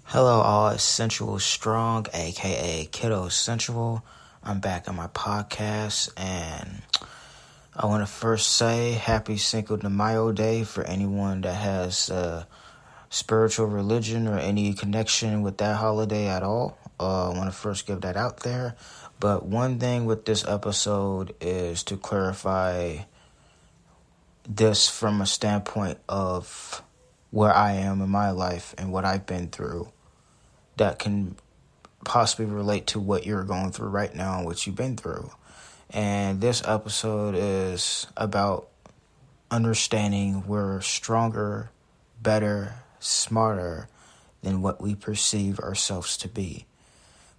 Hello, all. It's Sensual Strong, aka Kiddo Sensual. I'm back on my podcast, and I want to first say Happy Cinco de Mayo Day for anyone that has spiritual religion or any connection with that holiday at all. I want to first give that out there. But one thing with this episode is to clarify this from a standpoint of where I am in my life and what I've been through that can possibly relate to what you're going through right now and what you've been through. And this episode is about understanding we're stronger, better, smarter than what we perceive ourselves to be.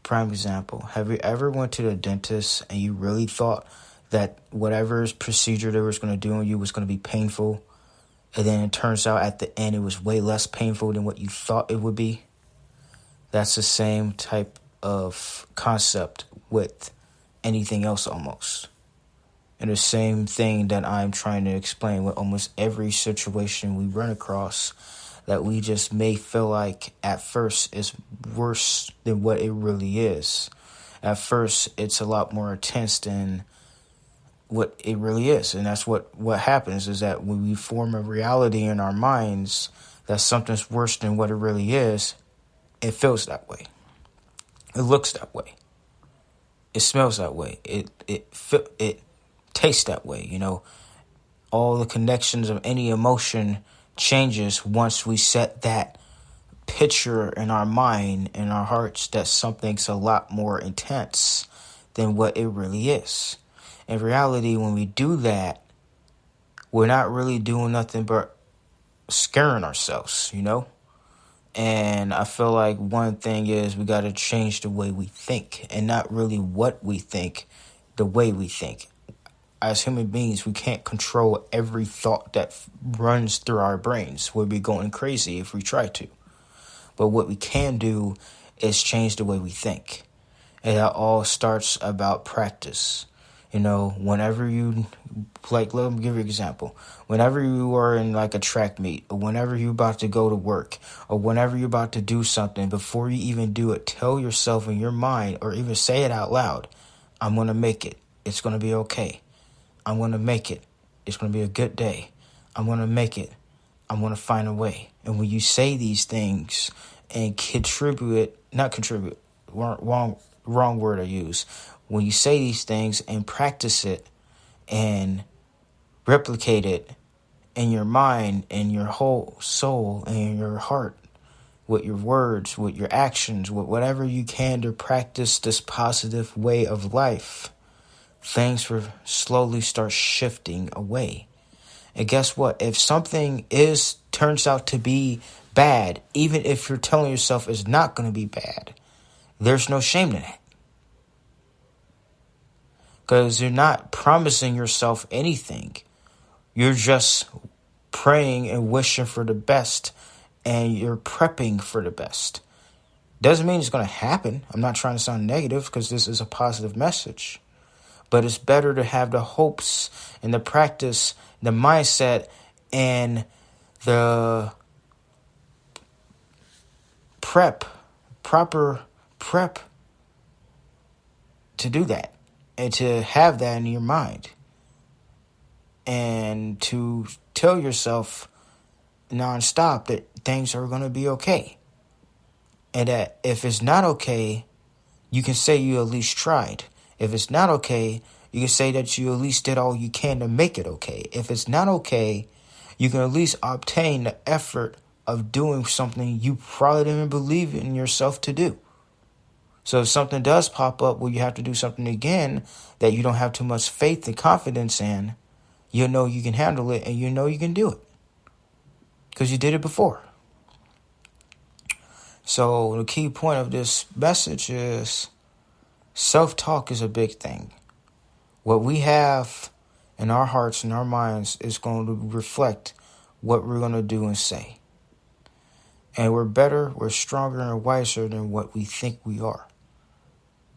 Prime example, have you ever went to the dentist and you really thought that whatever procedure they was going to do on you was going to be painful, and then it turns out at the end it was way less painful than what you thought it would be? That's the same type of concept with anything else almost. And the same thing that I'm trying to explain with almost every situation we run across, that we just may feel like at first is worse than what it really is. At first, it's a lot more intense than what it really is. And that's what happens, is that when we form a reality in our minds that something's worse than what it really is, it feels that way. It looks that way. It smells that way. It tastes that way. You know, all the connections of any emotion changes once we set that picture in our mind, in our hearts, that something's a lot more intense than what it really is. In reality, when we do that, we're not really doing nothing but scaring ourselves, you know? And I feel like one thing is we got to change the way we think, and not really what we think, the way we think. As human beings, we can't control every thought that runs through our brains. We'll be going crazy if we try to. But what we can do is change the way we think. And that all starts about practice. You know, whenever you, like, let me give you an example. Whenever you are in like a track meet, or whenever you're about to go to work, or whenever you're about to do something, before you even do it, tell yourself in your mind, or even say it out loud, I'm going to make it. It's going to be okay. I'm going to make it. It's going to be a good day. I'm going to make it. I'm going to find a way. And when you say these things and wrong word I use. When you say these things and practice it and replicate it in your mind and your whole soul and your heart, with your words, with your actions, with whatever you can to practice this positive way of life, things will slowly start shifting away. And guess what? If something turns out to be bad, even if you're telling yourself it's not going to be bad, there's no shame in that. Because you're not promising yourself anything. You're just praying and wishing for the best, and you're prepping for the best. Doesn't mean it's going to happen. I'm not trying to sound negative, because this is a positive message. But it's better to have the hopes and the practice, the mindset, and the proper prep to do that. And to have that in your mind. And to tell yourself nonstop that things are going to be okay. And that if it's not okay, you can say you at least tried. If it's not okay, you can say that you at least did all you can to make it okay. If it's not okay, you can at least obtain the effort of doing something you probably didn't believe in yourself to do. So if something does pop up where you have to do something again that you don't have too much faith and confidence in, you know you can handle it, and you know you can do it. Because you did it before. So the key point of this message is self-talk is a big thing. What we have in our hearts and our minds is going to reflect what we're going to do and say. And we're better, we're stronger, and wiser than what we think we are.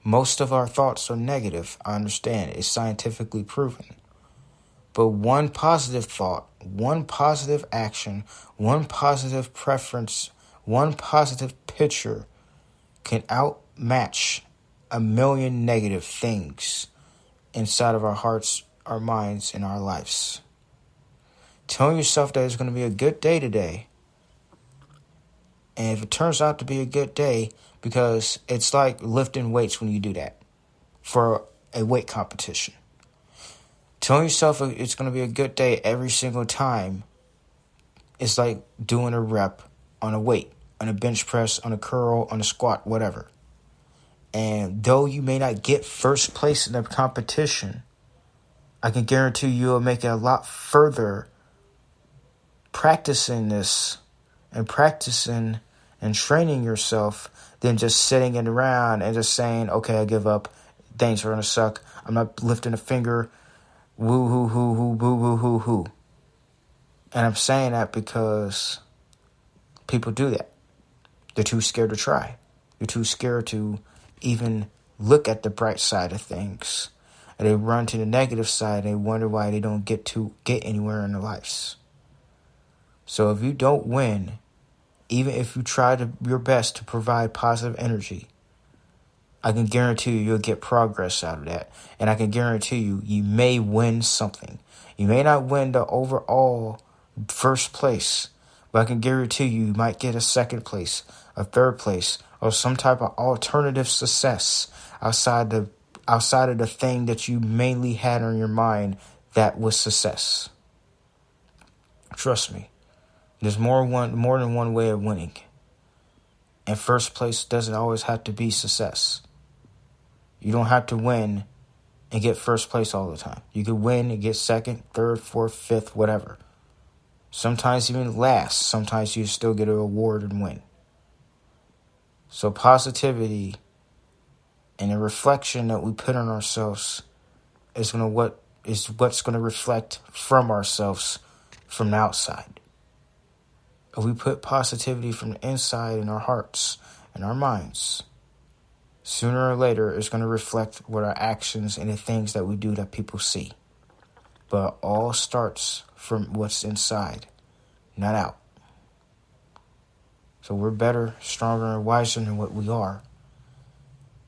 Most of our thoughts are negative. I understand. It's scientifically proven. But one positive thought, one positive action, one positive preference, one positive picture can outmatch a million negative things inside of our hearts, our minds, and our lives. Telling yourself that it's going to be a good day today. And if it turns out to be a good day, because it's like lifting weights when you do that for a weight competition. Telling yourself it's going to be a good day every single time is like doing a rep on a weight, on a bench press, on a curl, on a squat, whatever. And though you may not get first place in the competition, I can guarantee you'll make it a lot further practicing this and practicing and training yourself than just sitting it around and just saying, okay, I give up. Things are going to suck. I'm not lifting a finger. Woo hoo hoo hoo boo boo hoo hoo. And I'm saying that because people do that. They're too scared to try. They're too scared to even look at the bright side of things. And they run to the negative side and they wonder why they don't get anywhere in their lives. So if you don't win, even if you try your best to provide positive energy, I can guarantee you'll get progress out of that. And I can guarantee you may win something. You may not win the overall first place, but I can guarantee you might get a second place, a third place, or some type of alternative success outside of the thing that you mainly had on your mind that was success. Trust me. There's more than one way of winning. And first place doesn't always have to be success. You don't have to win and get first place all the time. You could win and get second, third, fourth, fifth, whatever. Sometimes even last. Sometimes you still get an award and win. So positivity and the reflection that we put on ourselves is what's going to reflect from ourselves from the outside. If we put positivity from the inside in our hearts and our minds, sooner or later it's going to reflect with our actions and the things that we do that people see. But it all starts from what's inside, not out. So we're better, stronger, and wiser than what we are.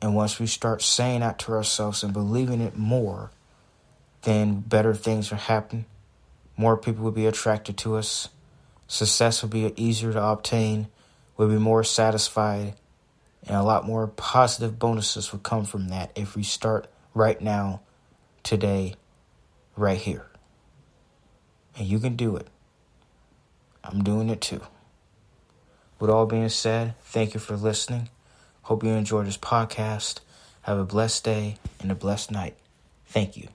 And once we start saying that to ourselves and believing it more, then better things will happen. More people will be attracted to us. Success will be easier to obtain. We'll be more satisfied. And a lot more positive bonuses will come from that if we start right now, today, right here. And you can do it. I'm doing it too. With all being said, thank you for listening. Hope you enjoyed this podcast. Have a blessed day and a blessed night. Thank you.